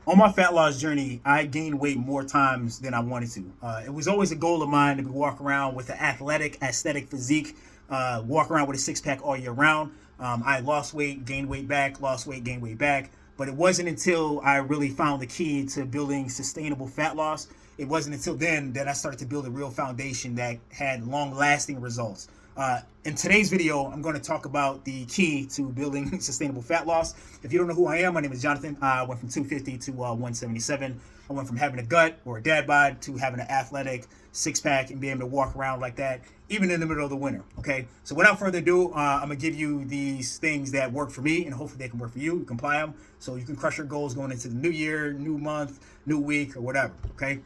On my fat loss journey, I gained weight more times than I wanted to. It was always a goal of mine to walk around with an athletic, aesthetic physique, walk around with a six pack all year round. I lost weight, gained weight back, lost weight, gained weight back. But it wasn't until I really found the key to building sustainable fat loss. It wasn't until then that I started to build a real foundation that had long lasting results. In today's video, I'm going to talk about the key to building sustainable fat loss. If you don't know who I am, my name is Jonathan. I went from 250 to 177. I went from having a gut or a dad bod to having an athletic six pack and being able to walk around like that, even in the middle of the winter. Okay, so without further ado, I'm gonna give you these things that work for me, and hopefully they can work for you. You can apply them so you can crush your goals going into the new year, new month, new week, or whatever. Okay.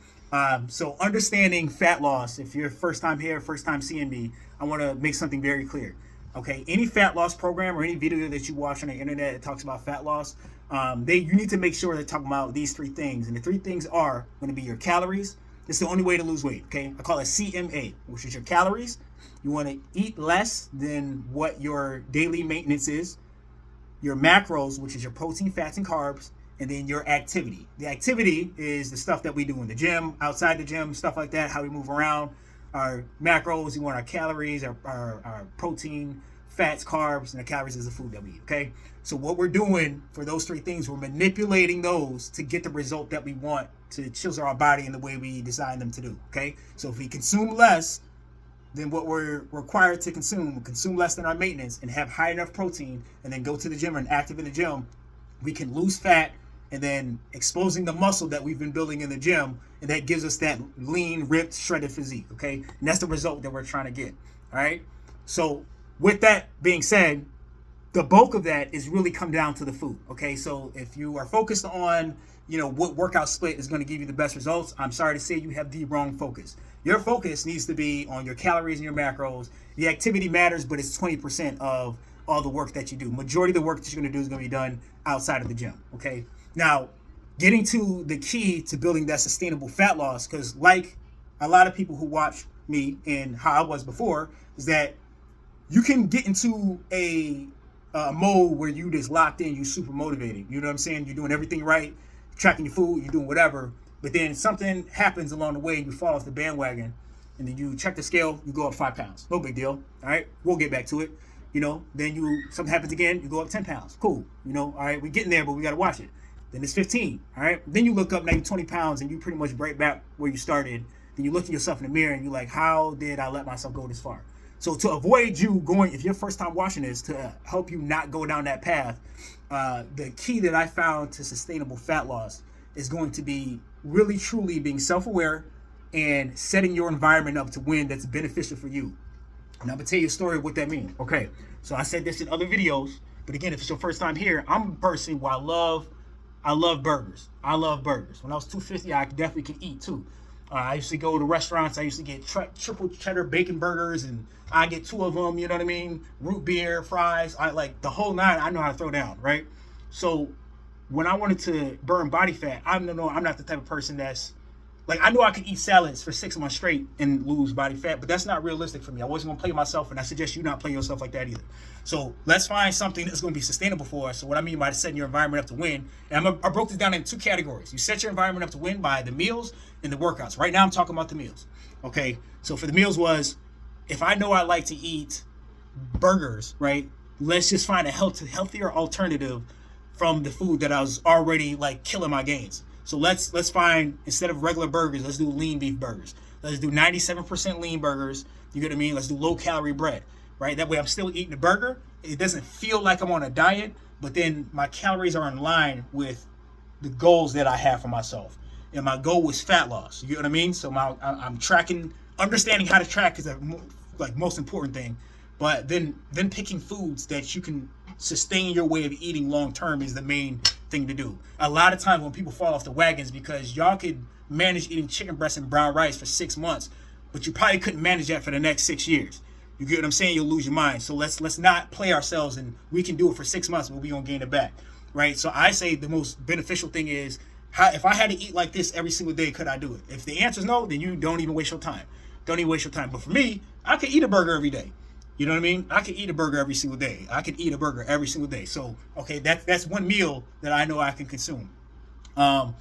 So understanding fat loss, if you're first time here, first time seeing me, I want to make something very clear. Okay, any fat loss program or any video that you watch on the internet that talks about fat loss, you need to make sure they're talking about these three things, and the three things are going to be your calories. It's the only way to lose weight. Okay, I call it CMA, which is your calories. You want to eat less than what your daily maintenance is. Your macros, which is your protein, fats, and carbs, and then your activity. The activity is the stuff that we do in the gym, outside the gym, stuff like that, how we move around. Our macros, we want our calories, our protein, fats, carbs, and the calories is the food that we eat, okay? So what we're doing for those three things, we're manipulating those to get the result that we want to chisel our body in the way we design them to do, okay? So if we consume less than what we're required to consume less than our maintenance, and have high enough protein, and then go to the gym and active in the gym, we can lose fat and then exposing the muscle that we've been building in the gym, and that gives us that lean, ripped, shredded physique, okay? And that's the result that we're trying to get, all right? So with that being said, the bulk of that is really come down to the food, okay? So if you are focused on, what workout split is going to give you the best results, I'm sorry to say you have the wrong focus. Your focus needs to be on your calories and your macros. The activity matters, but it's 20% of all the work that you do. Majority of the work that you're going to do is going to be done outside of the gym, okay? Now, getting to the key to building that sustainable fat loss, because like a lot of people who watch me and how I was before, is that you can get into a mode where you just locked in, you super motivated. You know what I'm saying? You're doing everything right, tracking your food, you're doing whatever. But then something happens along the way and you fall off the bandwagon, and then you check the scale, you go up 5 pounds. No big deal. All right, we'll get back to it. Then something happens again, you go up 10 pounds. Cool. All right, we're getting there, but we got to watch it. Then it's 15. All right. Then you look up, now you're 20 pounds, and you pretty much break back where you started. Then you look at yourself in the mirror and you're like, how did I let myself go this far? So to avoid you going, if you're first time watching this, to help you not go down that path, the key that I found to sustainable fat loss is going to be really truly being self-aware and setting your environment up to win that's beneficial for you. And I'm gonna tell you a story of what that means. Okay, so I said this in other videos, but again, if it's your first time here, I'm a person who I love burgers. I love burgers. When I was 250, I definitely can eat too. I used to go to restaurants. I used to get triple cheddar bacon burgers, and I get two of them. You know what I mean? Root beer, fries. I like the whole nine. I know how to throw down, right? So when I wanted to burn body fat, I'm not the type of person that's like, I know I could eat salads for 6 months straight and lose body fat, but that's not realistic for me. I wasn't gonna play myself, and I suggest you not play yourself like that either. So let's find something that's gonna be sustainable for us. So what I mean by setting your environment up to win, and I broke this down in two categories. You set your environment up to win by the meals and the workouts. Right now I'm talking about the meals. Okay, so for the meals was, if I know I like to eat burgers, right? Let's just find a healthier alternative from the food that I was already like killing my gains. So let's find, instead of regular burgers, let's do lean beef burgers. Let's do 97% lean burgers. You get what I mean? Let's do low calorie bread, right? That way I'm still eating the burger. It doesn't feel like I'm on a diet, but then my calories are in line with the goals that I have for myself. And my goal was fat loss. You get what I mean? So I'm tracking, understanding how to track is the most important thing. But then picking foods that you can sustain your way of eating long term is the main thing to do. A lot of times when people fall off the wagons, because y'all could manage eating chicken breast and brown rice for 6 months, but you probably couldn't manage that for the next 6 years. You get what I'm saying? You'll lose your mind. So let's not play ourselves, and we can do it for 6 months, but we gonna gain it back, right? So I say the most beneficial thing is, if I had to eat like this every single day, could I do it? If the answer is no, then you don't even waste your time. Don't even waste your time. But for me, I could eat a burger every day. You know what I mean? I could eat a burger every single day. I could eat a burger every single day. So, okay, that's one meal that I know I can consume. Um,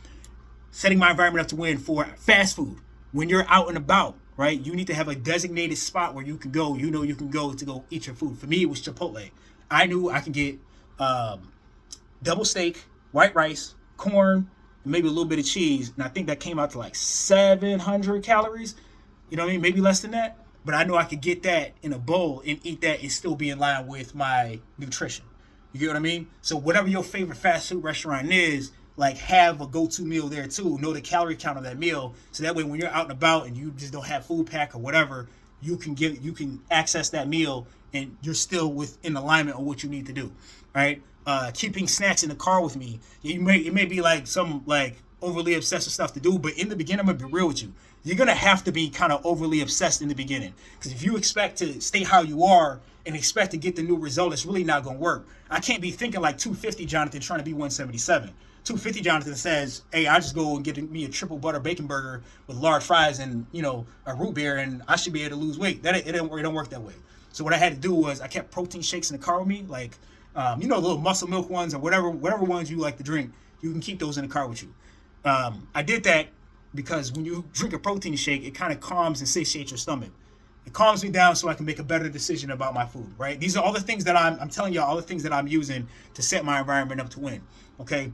Setting my environment up to win for fast food. When you're out and about, right, you need to have a designated spot where you can go. You know you can go to go eat your food. For me, it was Chipotle. I knew I can get double steak, white rice, corn, and maybe a little bit of cheese. And I think that came out to like 700 calories. You know what I mean? Maybe less than that. But I know I could get that in a bowl and eat that and still be in line with my nutrition. You get what I mean? So whatever your favorite fast food restaurant is, like have a go-to meal there too. Know the calorie count of that meal, so that way when you're out and about and you just don't have food pack or whatever, you can access that meal and you're still within alignment on what you need to do, right? Keeping snacks in the car with me. It may be like some like overly obsessive stuff to do, but in the beginning, I'm gonna be real with you. You're gonna have to be kind of overly obsessed in the beginning, because if you expect to stay how you are and expect to get the new result, it's really not gonna work. I can't be thinking like 250 Jonathan trying to be 177. 250 Jonathan says, hey, I just go and get me a triple butter bacon burger with large fries and, you know, a root beer, and I should be able to lose weight. It don't work that way. So what I had to do was I kept protein shakes in the car with me, like, you know, little muscle milk ones or whatever ones you like to drink. You can keep those in the car with you. I did that because when you drink a protein shake, it kind of calms and satiates your stomach. It calms me down so I can make a better decision about my food, right? These are all the things that I'm telling y'all, all the things that I'm using to set my environment up to win, okay?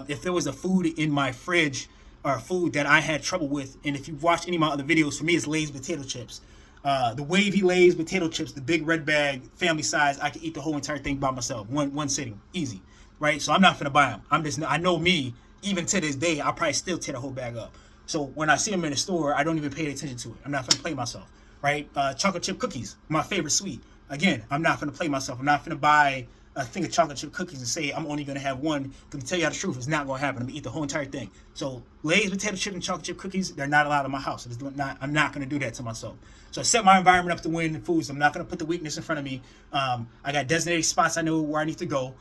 If there was a food in my fridge or a food that I had trouble with, and if you've watched any of my other videos, for me it's Lay's potato chips. The wavy Lay's potato chips, the big red bag, family size, I could eat the whole entire thing by myself, one sitting, easy, right? So I'm not gonna buy them. I know me, even to this day, I'll probably still tear the whole bag up. So when I see them in the store, I don't even pay attention to it. I'm not gonna play myself, right? Chocolate chip cookies, my favorite sweet. Again, I'm not gonna play myself. I'm not gonna buy a thing of chocolate chip cookies and say I'm only gonna have one. Because to tell you the truth, it's not gonna happen. I'm gonna eat the whole entire thing. So Lay's potato chip and chocolate chip cookies, they're not allowed in my house. I'm not gonna do that to myself. So I set my environment up to win in foods. I'm not gonna put the weakness in front of me. I got designated spots I know where I need to go,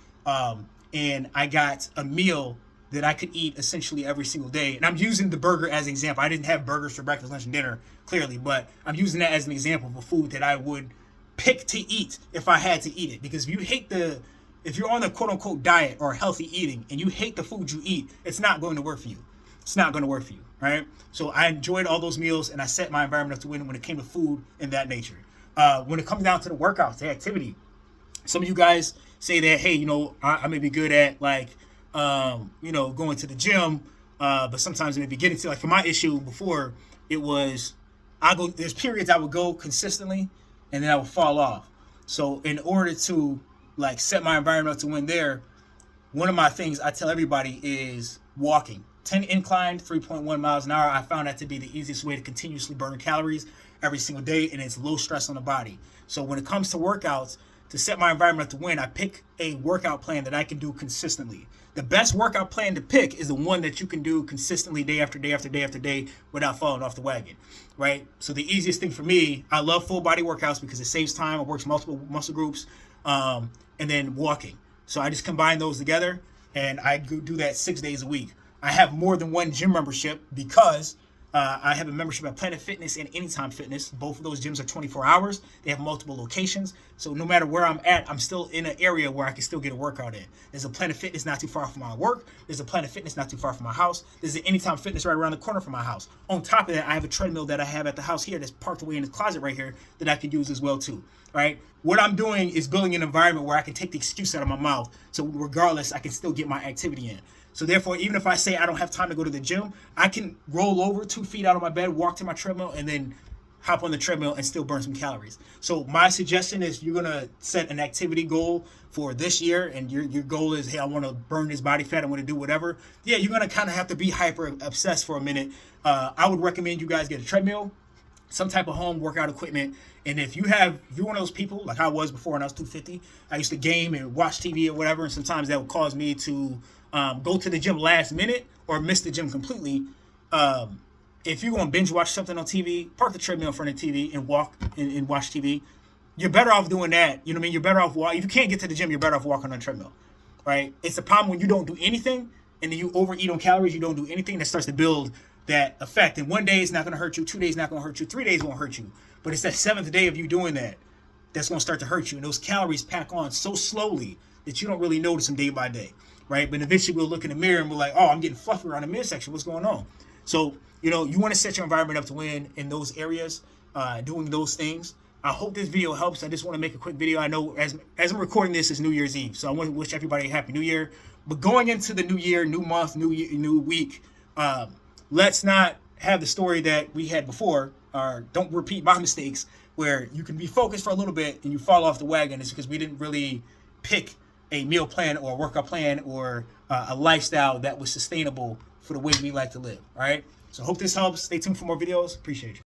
and I got a meal that I could eat essentially every single day. And I'm using the burger as an example. I didn't have burgers for breakfast, lunch, and dinner, clearly, but I'm using that as an example of a food that I would pick to eat if I had to eat it. Because if you're on the quote unquote diet or healthy eating and you hate the food you eat, it's not going to work for you. It's not going to work for you, right? So I enjoyed all those meals and I set my environment up to win when it came to food and that nature. When it comes down to the workouts, the activity, some of you guys say that, hey, you know, I may be good at like, you know, going to the gym, but sometimes it may be getting to, like, for my issue before, it was there's periods I would go consistently and then I would fall off. So in order to like set my environment up to win there, one of my things I tell everybody is walking. 10 incline, 3.1 miles an hour. I found that to be the easiest way to continuously burn calories every single day, and it's low stress on the body. So when it comes to workouts, to set my environment up to win, I pick a workout plan that I can do consistently. The best workout plan to pick is the one that you can do consistently day after day after day after day without falling off the wagon, right? So the easiest thing for me, I love full body workouts because it saves time, it works multiple muscle groups, and then walking. So I just combine those together, and I do that 6 days a week. I have more than one gym membership because I have a membership at Planet Fitness and Anytime Fitness. Both of those gyms are 24 hours. They have multiple locations. So no matter where I'm at, I'm still in an area where I can still get a workout in. There's a Planet Fitness not too far from my work. There's a Planet Fitness not too far from my house. There's an Anytime Fitness right around the corner from my house. On top of that, I have a treadmill that I have at the house here that's parked away in the closet right here that I can use as well too, right? What I'm doing is building an environment where I can take the excuse out of my mouth. So regardless, I can still get my activity in. So therefore, even if I say I don't have time to go to the gym, I can roll over 2 feet out of my bed, walk to my treadmill, and then hop on the treadmill and still burn some calories. So my suggestion is you're going to set an activity goal for this year, and your goal is, hey, I want to burn this body fat, I want to do whatever. Yeah, you're going to kind of have to be hyper obsessed for a minute. I would recommend you guys get a treadmill, some type of home workout equipment. And if you're one of those people like I was before when I was 250, I used to game and watch TV or whatever, and sometimes that would cause me to go to the gym last minute or miss the gym completely. If you're going to binge watch something on TV, park the treadmill in front of the TV and walk and watch TV. You're better off doing that. You know what I mean? You're better off walking. If you can't get to the gym, you're better off walking on a treadmill, right? It's a problem when you don't do anything and then you overeat on calories, you don't do anything, that starts to build that effect. And 1 day it's not going to hurt you, 2 days not going to hurt you, 3 days won't hurt you. But it's that 7th day of you doing that's going to start to hurt you. And those calories pack on so slowly that you don't really notice them day by day. right? But eventually we'll look in the mirror and we're like, oh, I'm getting fluffy around the midsection. What's going on? So, you know, you want to set your environment up to win in those areas, doing those things. I hope this video helps. I just want to make a quick video. I know as I'm recording this, it's New Year's Eve, so I want to wish everybody a Happy New Year. But going into the new year, new month, new year, new week, let's not have the story that we had before, or don't repeat my mistakes, where you can be focused for a little bit and you fall off the wagon. It's because we didn't really pick a meal plan or a workout plan or a lifestyle that was sustainable for the way we like to live. All right. So hope this helps. Stay tuned for more videos. Appreciate you.